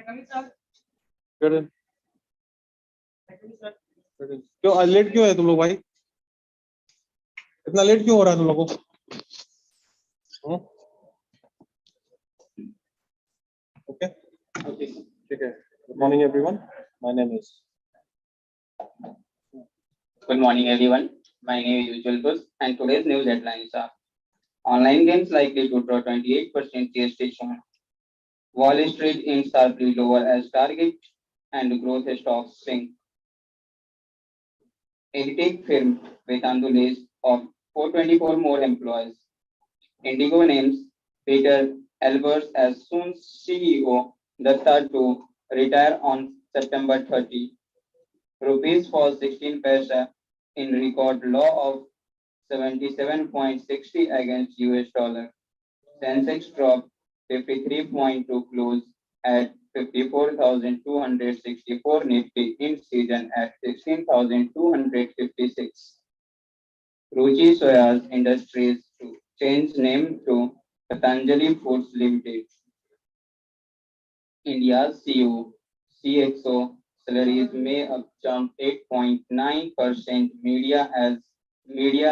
क्यों आज लेट क्यों है तुम लोग भाई? इतना लेट क्यों हो रहा है तुम लोगों को? ओके ठीक है. Good morning everyone. My name is. Good morning, everyone. My name is Ujjwal Ghose, and today's news headlines are: online games likely to draw 28% GST shown. Wall Street in sharply lower as target, and growth stocks sink. EdTech firm Vedantu list of 424 more employees. Indigo names Peter Albers as soon CEO, Datta to retire on September 30. Rupees falls 16 paisa in record low of 77.60 against US dollar. Sensex dropped 53.2 close at 54,264. Nifty in season at 16,256. Ruchi Soya Industries to change name to Patanjali Foods Limited. India's CEO CXO salaries may up jump 8.9%. Media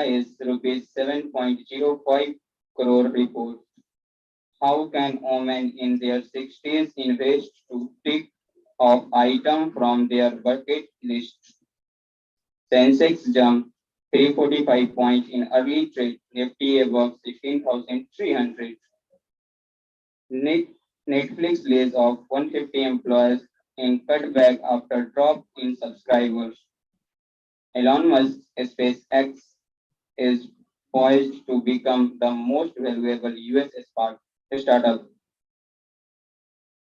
is rupees 7.05 crore report. How can women in their 60s invest to tick off item from their bucket list? Sensex jump 345 points in early trade. Nifty above 16,300. Netflix lays off 150 employees in cutback after drop in subscribers. Elon Musk's SpaceX is poised to become the most valuable US startup.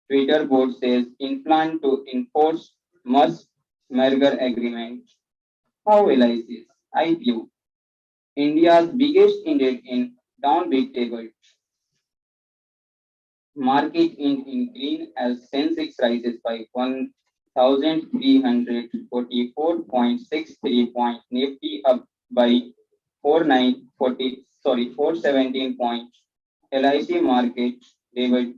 Twitter board says in plan to enforce Musk merger agreement. How LIC's IPO, India's biggest index in down big table. Market in green as Sensex rises by 1,344.63 points. Nifty up by 417 points. LIC market David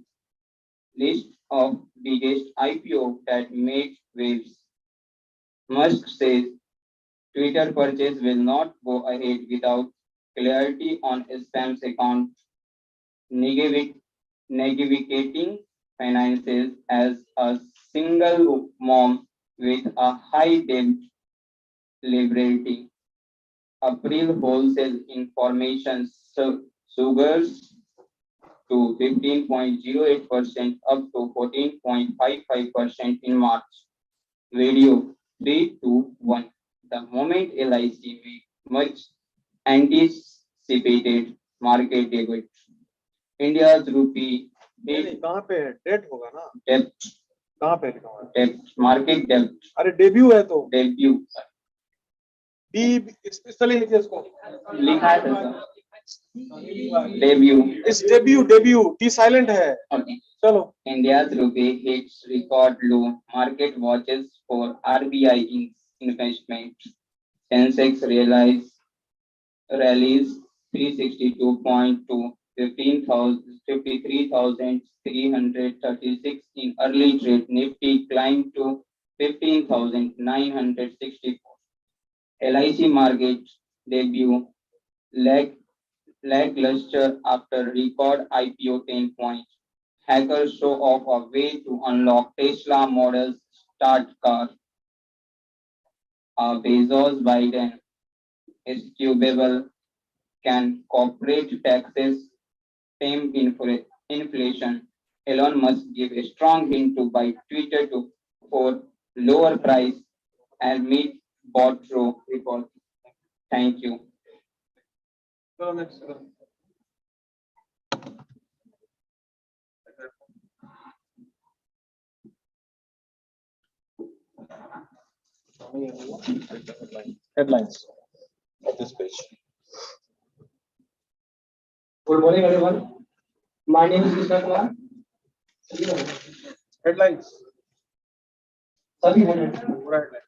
list of biggest IPO that made waves. Musk says Twitter purchase will not go ahead without clarity on spam's account. Navigating finances as a single mom with a high debt liability. April wholesale information sugars to 15.08% up to 14.55% in March. Video 3 to 1. The moment LIC made much anticipated market debit. India's rupee कहाँ पे है? Date होगा ना? डेप्ट कहाँ पे लिखा हुआ है? डेप्ट मार्केट डेप्ट. अरे डेब्यू है तो डेब्यू डी स्पेशली लिखिए इसको. लिखा है सर. डेब्यू इस डेब्यू टी साइलेंट है. Okay. चलो. India's rupee hits record low. Market watches for RBI investment. Sensex rallies 362 to 53,336 in early trade. Nifty climbed to 15,964. LIC market debut lackluster after record IPO 10 points. Hackers show off a way to unlock Tesla Model's start car. Bezos Biden is cubable. Can corporate taxes tame inflation? Elon Musk give a strong hint to buy Twitter for lower price and meet bot through report. Thank you. Next. Headlines of this page. Good morning, everyone. My name is Krishna Kumar. Headlines. सभी headlines. पूरा headline.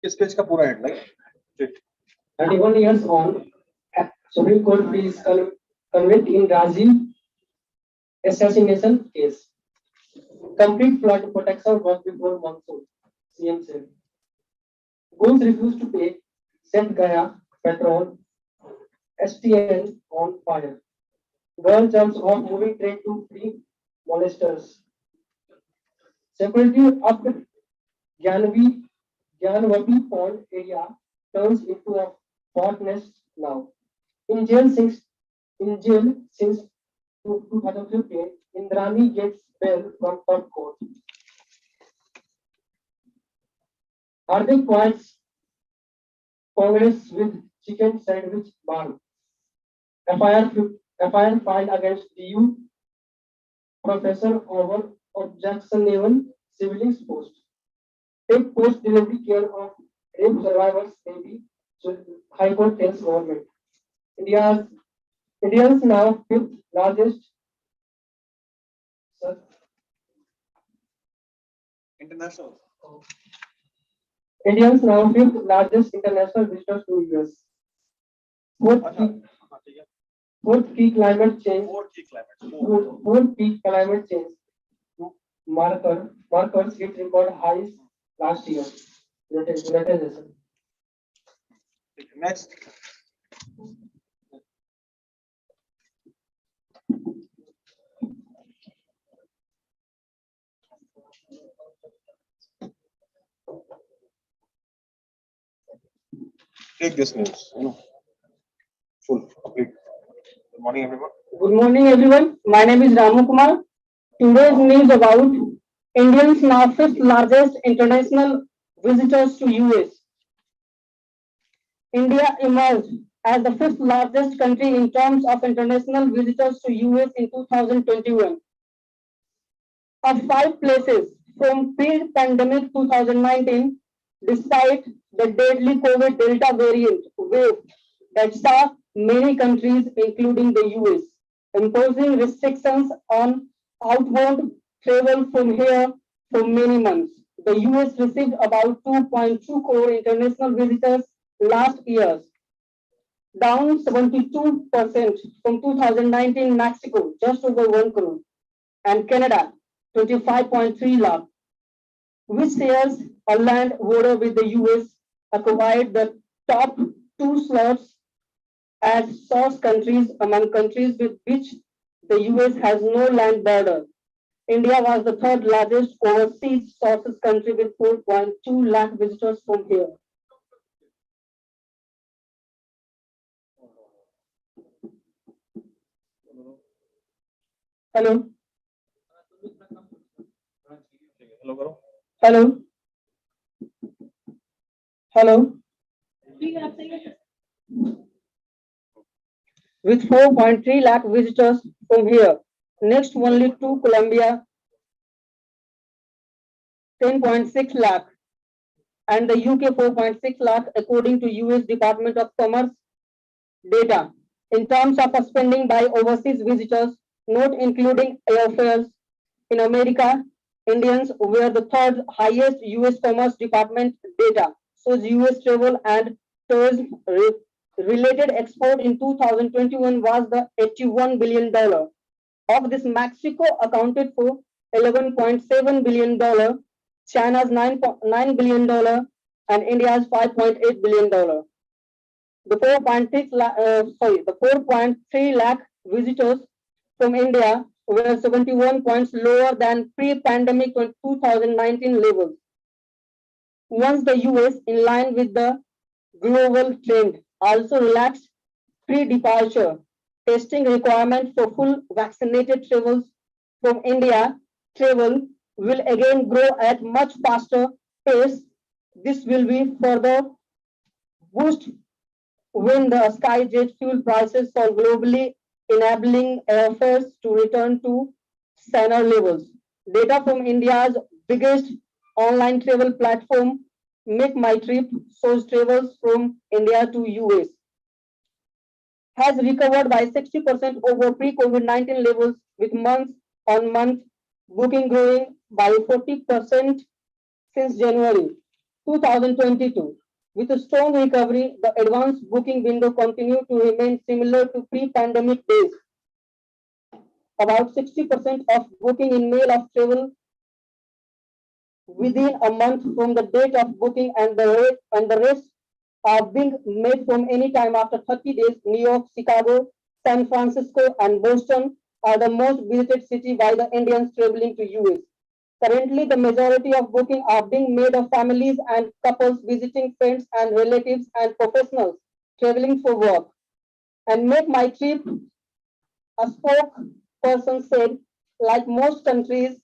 इस page का पूरा headline. 31 years on, Supreme Court please convict in Rajiv assassination case. Complete flood protection was before monsoon, CM said. Ghouls refused to pay, set Gaya, petrol, STN on fire. Girl jumps off moving train to free molesters. Security up Gyanvati Pond area turns into a hot nest now. In jail since 2015, Indrani gets bail from third court. Hardik fights Congress with chicken sandwich ban. FIR filed against DU professor over objectionable siblings post. Take post delivery care of rape survivors baby. So High Court tells government. India's Indians now fifth largest. Sir, International. Indians now fifth largest international visitors to US. Fourth अच्छा, key, हाँ, ठीक है. fourth key climate change. Four key climates. Fourth key climate change markers hit record highs last year. Utilization. Next. Take this news, full, complete. Good morning, everyone. Good morning, everyone. My name is Ramu Kumar. Today's news about Indians now fifth largest international visitors to US. India emerged as the fifth largest country in terms of international visitors to US in 2021. Of five places from pre-pandemic 2019, despite the deadly COVID Delta variant wave that saw many countries, including the US, imposing restrictions on outbound travel from here for many months. The US received about 2.2 crore international visitors last year, down 72% from 2019. Mexico, just over 1 crore, and Canada, 25.3 lakh, which shares a land border with the US, occupied the top two slots as source countries among countries with which the US has no land border. India was the third largest overseas sources country with 4.2 lakh visitors from here. Hello. Hello, Guru. Hello. Hello. With 4.3 lakh visitors from here. Next only to Colombia, 10.6 lakh, and the UK 4.6 lakh according to US Department of Commerce data. In terms of spending by overseas visitors, not including airfares, in America, Indians were the third highest. US Commerce Department data shows US travel and tourism related export in 2021 was the $81 billion. Of this, Mexico accounted for $11.7 billion, China's $9 billion, and India's $5.8 billion. The 4.3 lakh visitors from India were 71 points lower than pre-pandemic 2019 levels. Once the US, in line with the global trend, also relaxed pre-departure testing requirement for full vaccinated travels from India, travel will again grow at much faster pace. This will be further boost when the skyjet fuel prices fall globally, enabling airfares to return to standard levels. Data from India's biggest online travel platform, Make My Trip, shows travels from India to US has recovered by 60% over pre-COVID-19 levels, with month-on-month booking growing by 40% since January 2022. With a strong recovery, the advanced booking window continued to remain similar to pre-pandemic days. About 60% of booking in mail of travel within a month from the date of booking, and the rest are being made from any time after 30 days. New York, Chicago, San Francisco, and Boston are the most visited city by the Indians traveling to US. Currently, the majority of bookings are being made of families and couples visiting friends and relatives and professionals traveling for work. And make my trip, a spokesperson said, like most countries,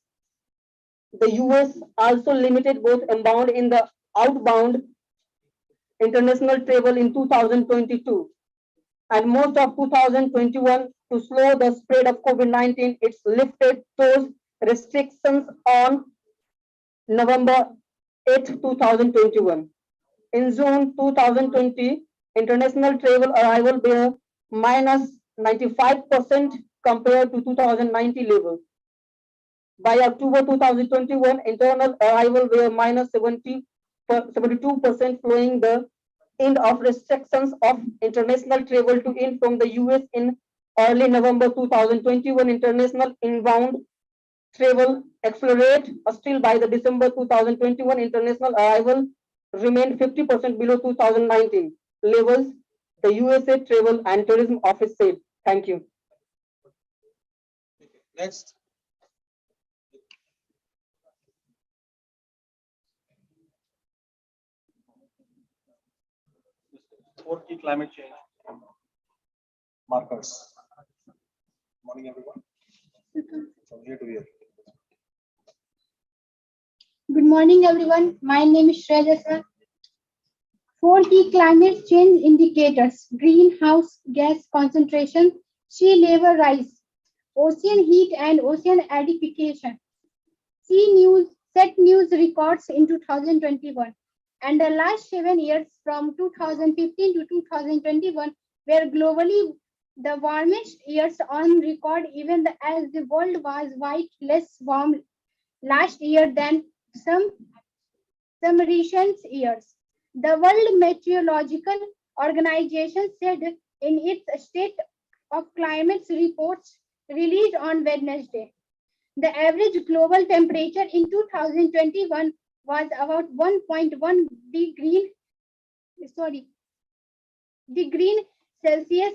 the US also limited both inbound and the outbound international travel in 2022. And most of 2021, to slow the spread of COVID-19, it's lifted those restrictions on November 8, 2021. In June 2020, international travel arrival were minus 95% compared to 2019 level. By October 2021, internal arrival were minus 72%, following the end of restrictions of international travel to in from the US in early November 2021. International inbound travel accelerate. Still, by the December 2021, international arrival remained 50% below 2019 levels, the USA Travel and Tourism Office said. Thank you. Next. Four key climate change markers. Morning, everyone. From here to here. Good morning, everyone. My name is Shreya. 4 key climate change indicators: greenhouse gas concentration, sea level rise, ocean heat and ocean acidification. Set news records in 2021, and the last 7 years from 2015 to 2021 were globally the warmest years on record, even as the world was quite less warm last year than some recent years. The World Meteorological Organization said in its State of Climate reports released on Wednesday, the average global temperature in 2021 was about 1.1 degree Celsius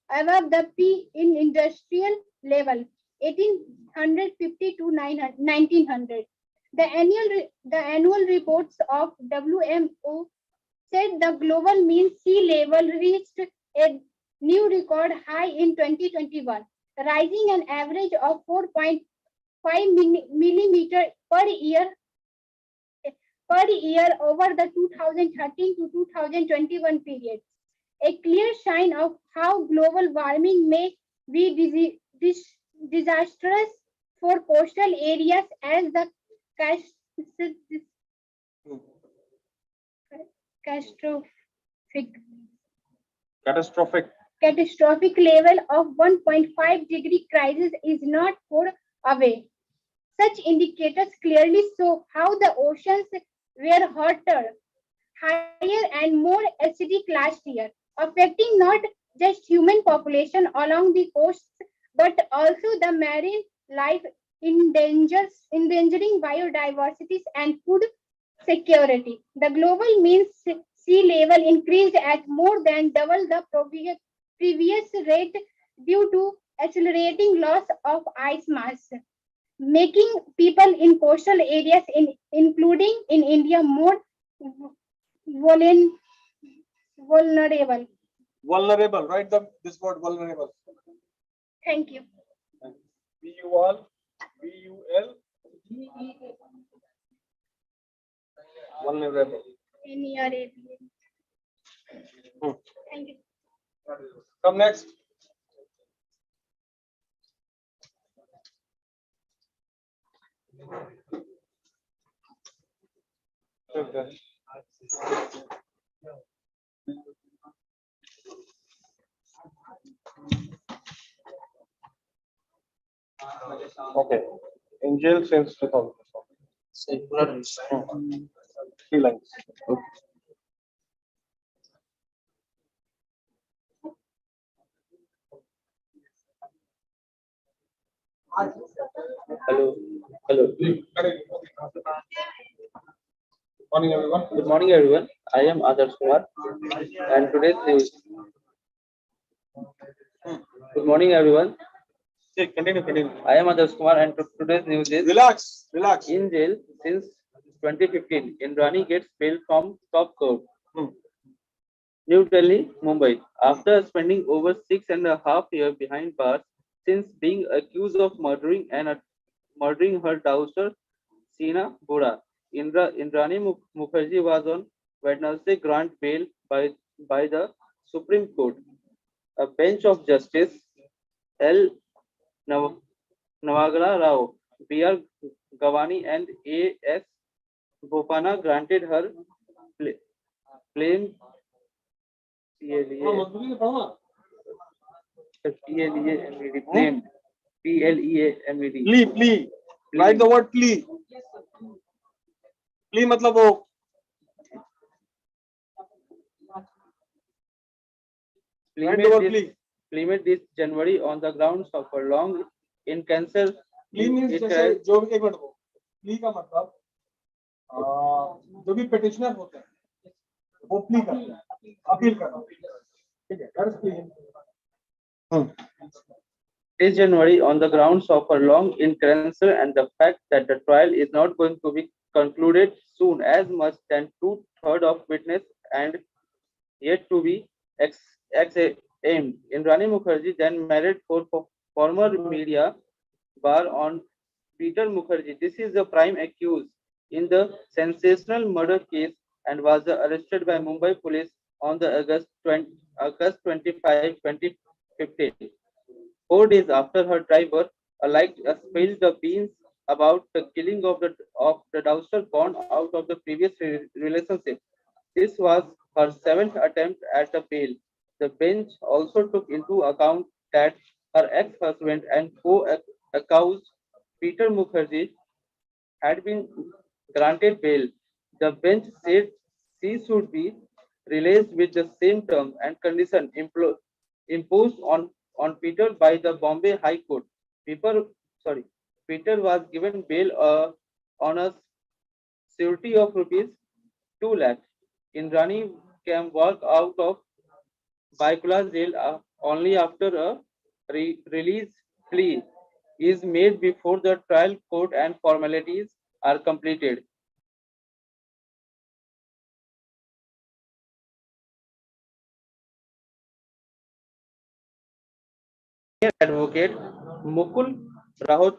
above the pre-industrial level, 1850 to 1900. The annual reports of WMO said the global mean sea level reached a new record high in 2021, rising an average of 4.5 millimeter per year over the 2013 to 2021 period. A clear sign of how global warming may be disastrous for coastal areas, as the catastrophic level of 1.5 degree crisis is not far away. Such indicators clearly show how the oceans were hotter, higher, and more acidic last year, affecting not just human population along the coasts, but also the marine life, endangering biodiversity and food security. The global mean sea level increased at more than double the previous rate due to accelerating loss of ice mass, making people in coastal areas, including in India, more vulnerable. Vulnerable, right? This word vulnerable. Thank you. VUL. Vulnerable. Thank you. Come next. Okay. Okay. In jail since 2000. 3 lines. Okay. Hello. Hello. Morning, everyone. Good morning, everyone. I am Adarsh Kumar, and today's news. Good morning, everyone. Okay, continue. I am Adarsh Kumar, and today's news is Relax. in jail since 2015. Indrani gets bail from top court. New Delhi, Mumbai. After spending over 6.5 years behind bars since being accused of murdering her daughter, Sina Bura, Indrani Mukherjee was on Wednesday granted bail by the Supreme Court. A bench of Justice L. Nav- Navagala Rao, B.R. Gavani, and A.S. Bopana granted her claim claimed PLEAMED. Plea. Write the word plea. Plea मतलब वो Claimed this January on the grounds of a long in cancer. Plea means जैसे जो भी एक minute को plea का मतलब जो भी पिटिशनर होते हैं वो प्ली करते हैं, अपील करते हैं, ठीक है, that is plea. This January on the grounds of a long in cancer and the fact that the trial is not going to be concluded soon as much than 2/3 of witness and yet to be examined. Indrani Mukherjee then married for former media bar on Peter Mukherjee. This is the prime accused in the sensational murder case and was arrested by Mumbai police on the August 25, 2015. 4 days after her driver alike spilled the beans about the killing of the daughter born out of the previous relationship. This was her seventh attempt at the bail. The bench also took into account that her ex-husband and co-accused Peter Mukherjee had been granted bail. The bench said she should be released with the same terms and conditions imposed on Peter by the Bombay High Court. Peter was given bail on a surety of rupees 2 lakh. Indrani can walk out of Baikula jail only after a release plea is made before the trial court and formalities are completed. Advocate Mukul Rahot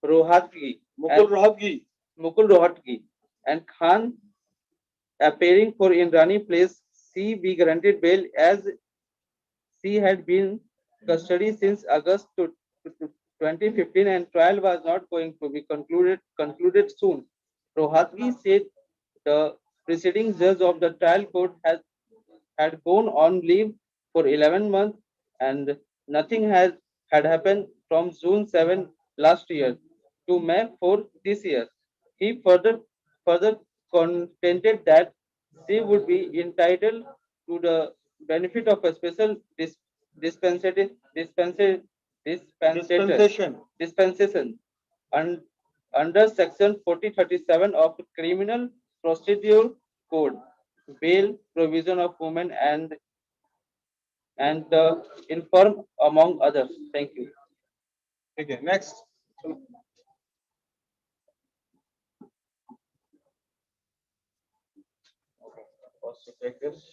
Rohatgi Mukul Rohatgi and Khan appearing for Indrani place C be granted bail as she had been custody since August 2015 and trial was not going to be concluded soon. Rohatgi said the preceding judge of the trial court had gone on leave for 11 months and nothing had happened from June 7 last year to May 4 this year. He further contended that she would be entitled to the benefit of a special dispensation under section 4037 of the Criminal Procedure Code, bail provision of women and the infirm among others. Thank you. Okay, next. First to take this.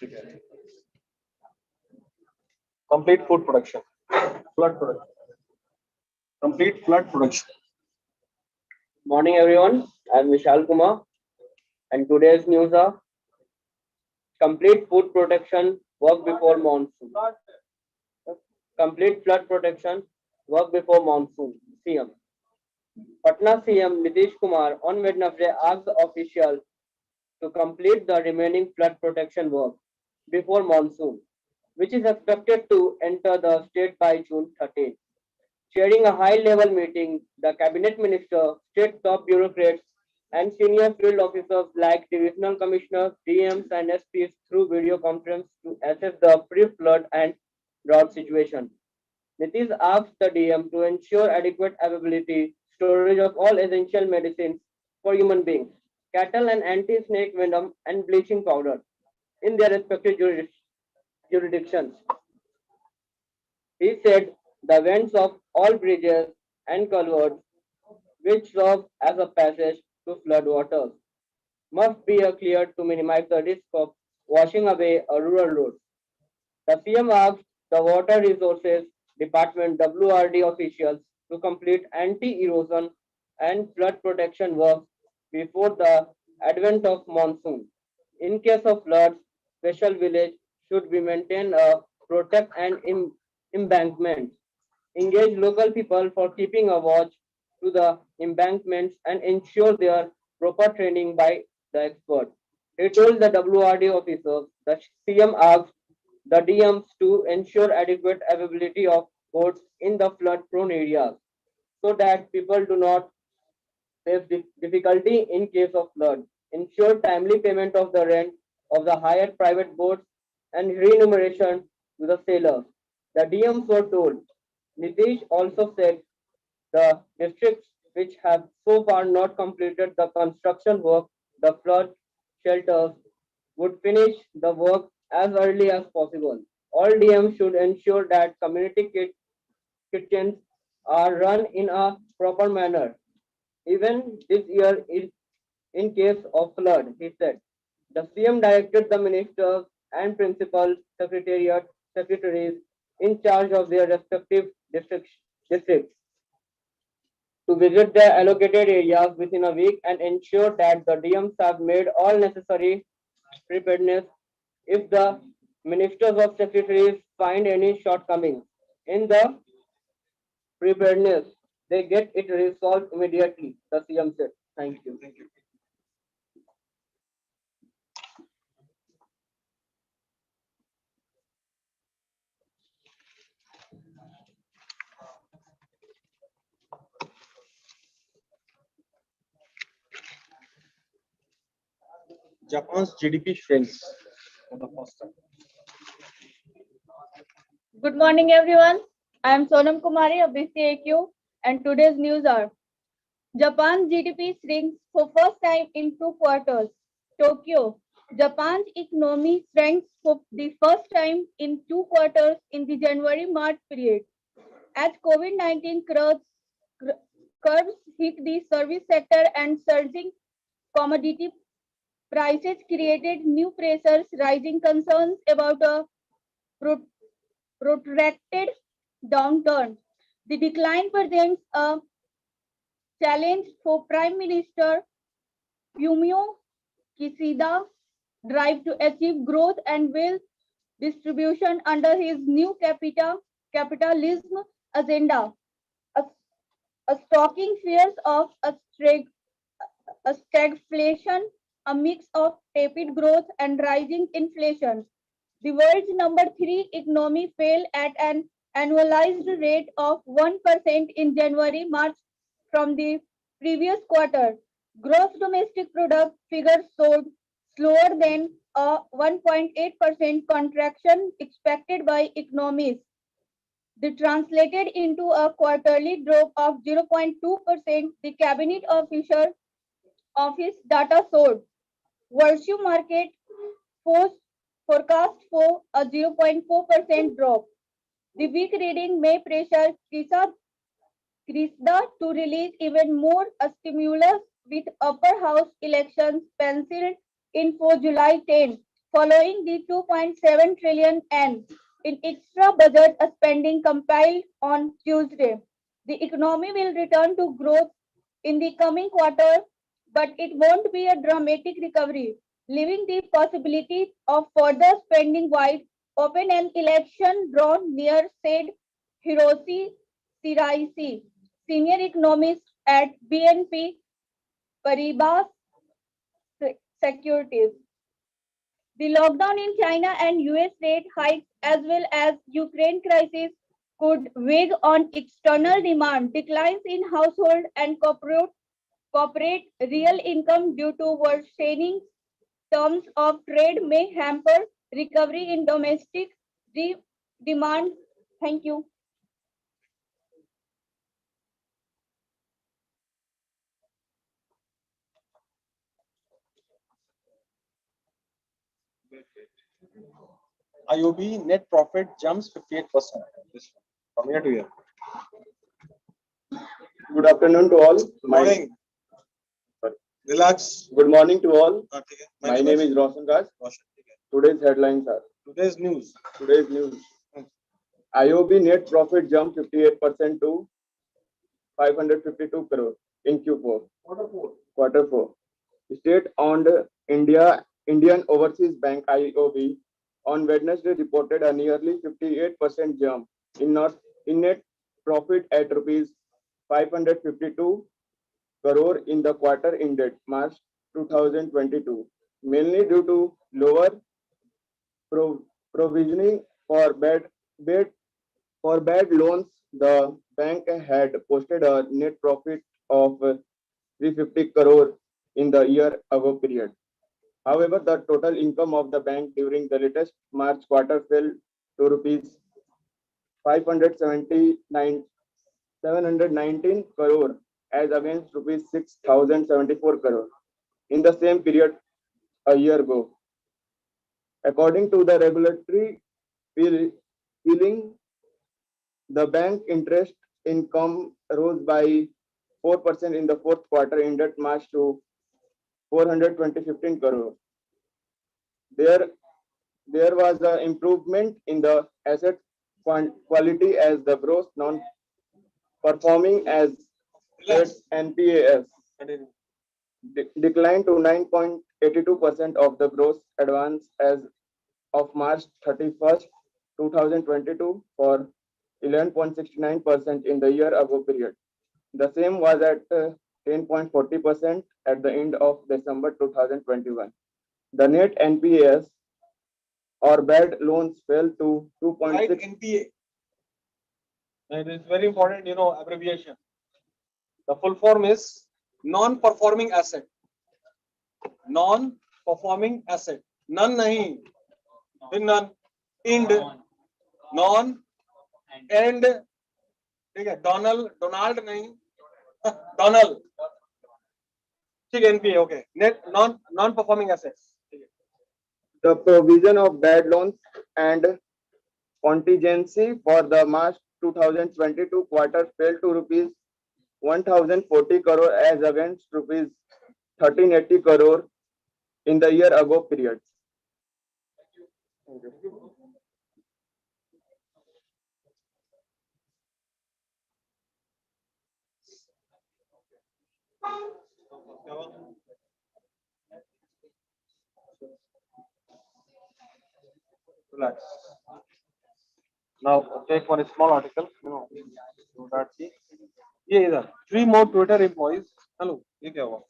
Okay. Complete food production. Flood production. Complete flood production. Morning everyone, I am Vishal Kumar and today's news are complete food protection work before monsoon. Complete flood protection work before monsoon. CM. Patna CM Nitish Kumar on Wednesday asked the officials to complete the remaining flood protection work before monsoon, which is expected to enter the state by June 13. Chairing a high-level meeting, the cabinet minister, state top bureaucrats, and senior field officers like divisional commissioners, DMs, and SPs through video conference to assess the pre-flood and drought situation. Nitish asked the DM to ensure adequate availability, storage of all essential medicines for human beings, cattle and anti-snake venom and bleaching powder in their respective jurisdictions. He said the vents of all bridges and culverts which serve as a passage to flood waters must be cleared to minimize the risk of washing away a rural road. The CM asked the Water Resources Department WRD officials to complete anti-erosion and flood protection work before the advent of monsoon. In case of floods, special village should be maintained protect and embankments. Engage local people for keeping a watch to the embankments and ensure their proper training by the expert. He told the WRD officers the CM asked the DMs to ensure adequate availability of boats in the flood prone areas so that people do not face difficulty in case of flood. Ensure timely payment of the rent of the hired private boats and remuneration to the sailors. The DMs were told. Nitish also said the districts which have so far not completed the construction work, the flood shelters, would finish the work as early as possible. All DMs should ensure that community kitchens are run in a proper manner. Even this year, in case of flood, he said. The CM directed the ministers and principal secretaries in charge of their respective districts to visit their allocated areas within a week and ensure that the DMs have made all necessary preparedness if the ministers or secretaries find any shortcomings in the preparedness, they get it resolved immediately, the CM said. Thank you. Japan's GDP shrinks for the first time. Good morning, everyone. I am Sonam Kumari of BCAQ, and today's news are: Japan's GDP shrinks for first time in 2 quarters. Tokyo, Japan's economy shrinks for the first time in 2 quarters in the January-March period, as COVID-19 curbs hit the service sector and surging commodity prices created new pressures, rising concerns about a protracted downturn. The decline presents a challenge for Prime Minister Fumio Kishida drive to achieve growth and wealth distribution under his new capitalism agenda. A stalking fears of a stagflation, a mix of tepid growth and rising inflation. The world's number 3 economy fell at an annualized rate of 1% in January-March from the previous quarter. Gross domestic product figures showed slower than a 1.8% contraction expected by economists. They translated into a quarterly drop of 0.2%. The cabinet office data showed. Virtue market forecast for a 0.4% drop. The weak reading may pressure Krishna to release even more stimulus with upper house elections penciled in for July 10, following the 2.7 trillion yen in extra budget spending compiled on Tuesday. The economy will return to growth in the coming quarter, but it won't be a dramatic recovery, leaving the possibility of further spending wide open. An election drawn near, said Hiroshi Shiraishi, senior economist at BNP Paribas Securities. The lockdown in China and US rate hikes as well as Ukraine crisis could weigh on external demand. Declines in household and corporate real income due to worsening terms of trade may hamper recovery in domestic demand. Thank you. IOB net profit jumps 58%. From here to here. Good afternoon to all. Morning. Relax. Good morning to all. Okay. My name is Roshan Raj. Today's headlines are Today's news. IOB net profit jumped 58% to 552 crore in Q4. Quarter 4. State-owned Indian Overseas Bank IOB on Wednesday reported a nearly 58% jump in net profit at rupees 552 crore in the quarter ended March 2022, mainly due to lower provisioning for bad loans. The bank had posted a net profit of 350 crore in the year ago period. However, the total income of the bank during the latest March quarter fell to rupees 719 crore as against rupees 6,074 crore in the same period a year ago. According to the regulatory filing, the bank interest income rose by 4% in the fourth quarter ended March to 415 crore. There was an improvement in the asset quality as the gross non-performing assets NPAs declined to 9.82% of the gross advance as of March 31st, 2022 for 11.69% in the year ago period. The same was at 10.40% at the end of December 2021. The net NPAs or bad loans fell to 2.6. Right, NPA. And it's very important, abbreviation. The full form is non-performing asset. Non-performing asset. None nahi. None. Ind. Non. And. Donald nahi. Donald. NPA. Okay. Net non-performing assets. The provision of bad loans and contingency for the March 2022 quarter fell to rupees 1,040 crore as against rupees 1,380 crore in the year ago period. Relax. Now take one small article. So that's it. ये इधर 3 more Twitter employees. Hello, ये क्या हुआ?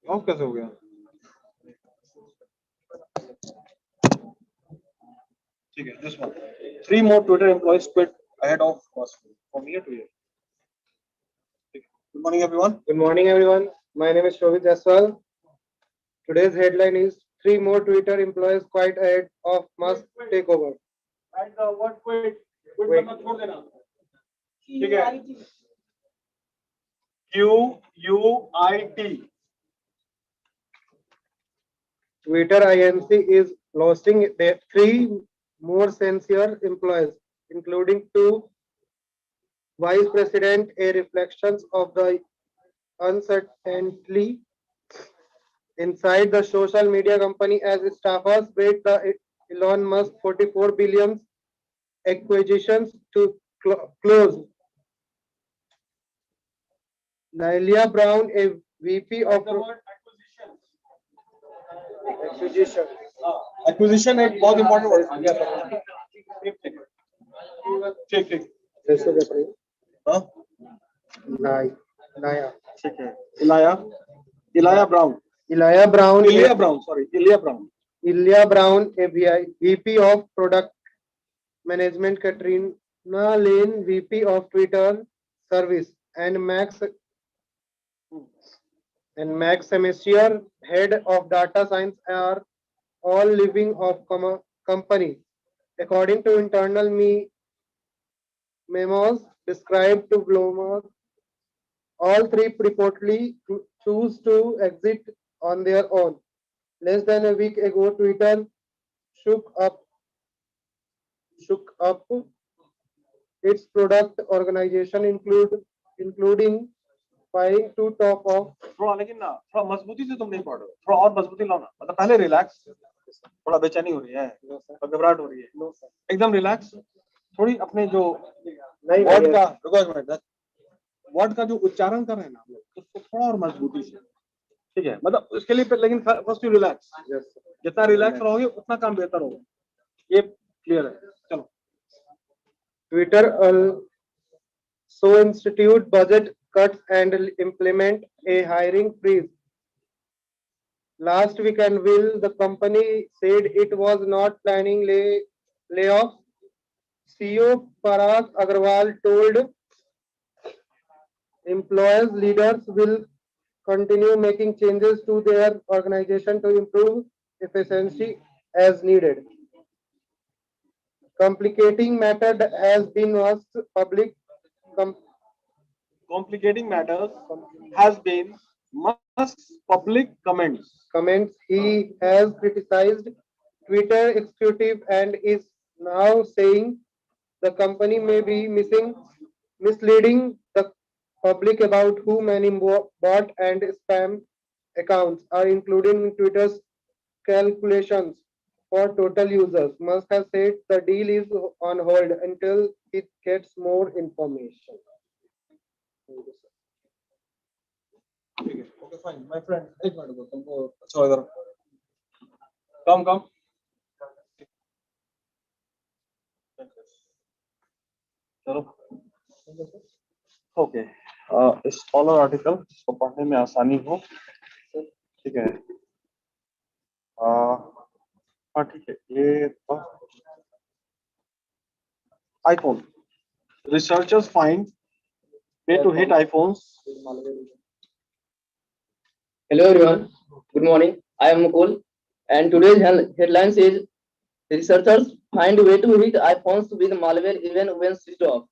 Of कैसे हो गया? ठीक है, this one. 3 more Twitter employees quit ahead of cost from year to year. Good morning, everyone. Good morning, everyone. My name is Shobhit Jaswal. Today's headline is 3 more Twitter employees quite ahead of mass takeover. And the word quit मतलब छोड़ देना. ठीक है. QUIT. Twitter Inc. is losing 3 more senior employees, including 2 vice president, a reflection of the uncertainty inside the social media company as staffers wait the Elon Musk 44 billion acquisitions to close. Nalia Brown, a VP of acquisition. Acquisition एक बहुत important word. ठीक. कैसे कर रही हाँ? Naya. ठीक है. Ilya Brown. Ilya Brown, a VP of Product Management, Katrina Lane, VP of Twitter Service, and Max Semestier, Head of Data Science, are all leaving of company. According to internal memos, described to Bloomer. All three reportedly choose to exit on their own. Less than a week ago, Twitter shook up its product organization, including firing to top of. थोड़ा लेकिन ना थोड़ा मजबूती से तुम नहीं पढ़ रहे हो, थोड़ा और मजबूती लाओ ना, मतलब पहले रिलैक्स, थोड़ा बेचैनी हो रही है, घबराहट हो रही है, एकदम रिलैक्स, थोड़ी अपने जो वर्ड का वर्ड का जो उच्चारण कर रहे हैं ना हम लोग, उसको थोड़ा और मजबूती से, ठीक है, मतलब उसके लिए लेकिन फर्स्ट यू रिलैक्स, जितना रिलैक्स रहोगे उतना काम बेहतर होगा, ये क्लियर है। चलो Twitter also institute budget cuts and implement a hiring freeze. Last weekend, will the company said it was not planning layoffs. CEO Parag Agrawal told employees leaders will continue making changes to their organization to improve efficiency as needed. Complicating matter has been was public complicating matters has been Musk's public comments. He has criticized Twitter executive and is now saying the company may be misleading the public about who many bot and spam accounts are included in Twitter's calculations for total users. Musk has said the deal is on hold until it gets more information. Okay, fine. My friend, एक minute को तुमको अच्छा इधर come. चलो okay, इस scholar article को पढ़ने में आसानी हो, ठीक है, हाँ ठीक है, ये iPhone researchers find way to hit iPhones. Hello everyone, good morning. I am Mukul, and today's headline says researchers find a way to hit iPhones with malware even when switched off.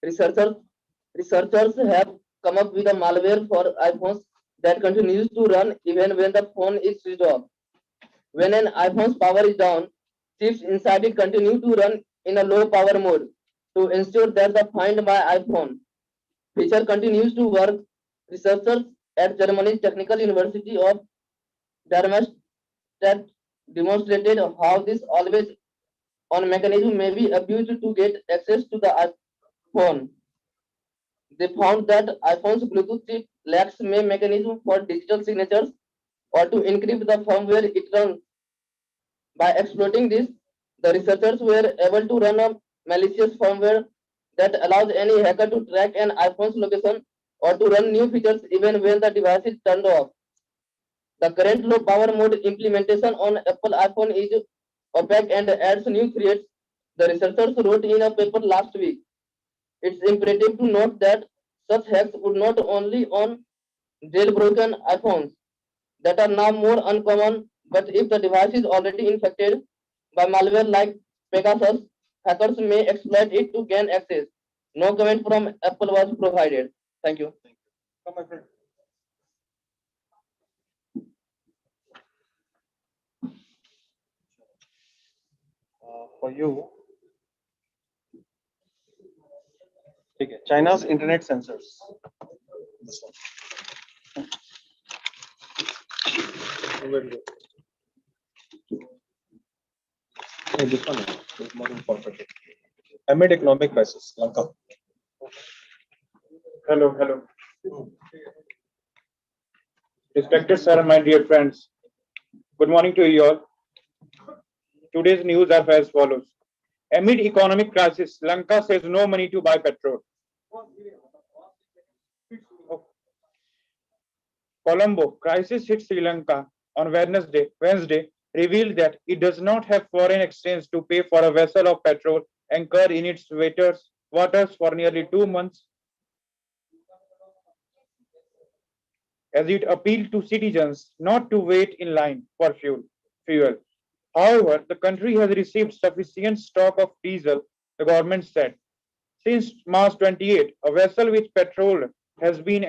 Researchers have come up with a malware for iPhones that continues to run even when the phone is switched off. When an iPhone's power is down, chips inside it continue to run in a low power mode to ensure that the Find My iPhone feature continues to work. Researchers at Germany's Technical University of Darmstadt demonstrated how this always-on mechanism may be abused to get access to the iPhone. They found that iPhone's Bluetooth chip lacks a mechanism for digital signatures or to encrypt the firmware it runs. By exploiting this, the researchers were able to run a malicious firmware that allows any hacker to track an iPhone's location or to run new features even when the device is turned off. The current low power mode implementation on Apple iPhone is opaque and adds new threats, the researchers wrote in a paper last week. It's imperative to note that such hacks would not only on jailbroken iPhones that are now more uncommon, but if the device is already infected by malware like Pegasus, hackers may exploit it to gain access. No comment from Apple was provided. Thank you. Come, my friend. For you, ठीक है, China's internet censors. This one. This one is more important. Amid economic crisis, Lanka. Hello. Respected sir, my dear friends. Good morning to you all. Today's news are as follows. Amid economic crisis, Lanka says no money to buy petrol. Colombo, crisis hit Sri Lanka on Wednesday, revealed that it does not have foreign exchange to pay for a vessel of petrol anchored in its waters for nearly 2 months, as it appealed to citizens not to wait in line for fuel. However, the country has received sufficient stock of diesel, the government said. Since March 28, a vessel with petrol has been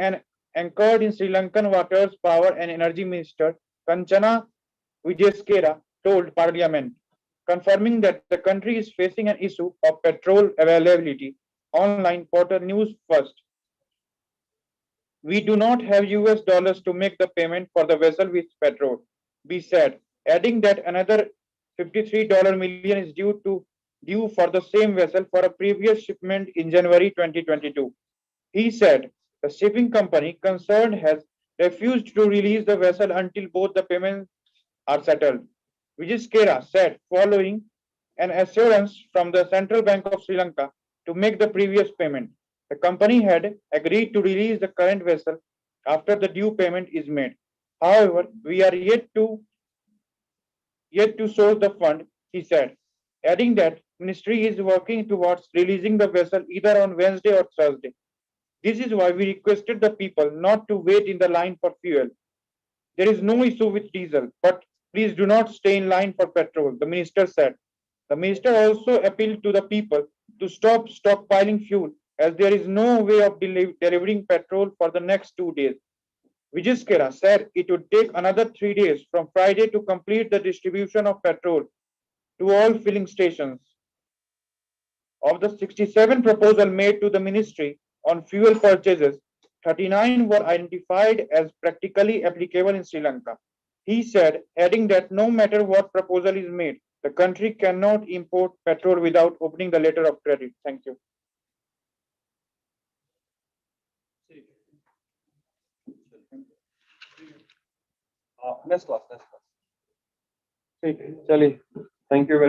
anchored in Sri Lankan waters. Power and Energy Minister Kanchana Vijayeskera told Parliament, confirming that the country is facing an issue of petrol availability. Online portal News First. We do not have US dollars to make the payment for the vessel with petrol, B said, adding that another $53 million is due for the same vessel for a previous shipment in January 2022. He said the shipping company concerned has refused to release the vessel until both the payments are settled. Vijayeskera said following an assurance from the Central Bank of Sri Lanka to make the previous payment. The company had agreed to release the current vessel after the due payment is made. However, we are yet to source the fund, he said, adding that ministry is working towards releasing the vessel either on Wednesday or Thursday. This is why we requested the people not to wait in the line for fuel. There is no issue with diesel, but please do not stay in line for petrol, the minister said. The minister also appealed to the people to stop stockpiling fuel as there is no way of delivering petrol for the next 2 days. Vijayeskera said it would take another 3 days from Friday to complete the distribution of petrol to all filling stations. Of the 67 proposals made to the ministry on fuel purchases, 39 were identified as practically applicable in Sri Lanka. He said, adding that no matter what proposal is made, the country cannot import petrol without opening the letter of credit. Thank you. Next class. ठीक है, चलिए, thank you very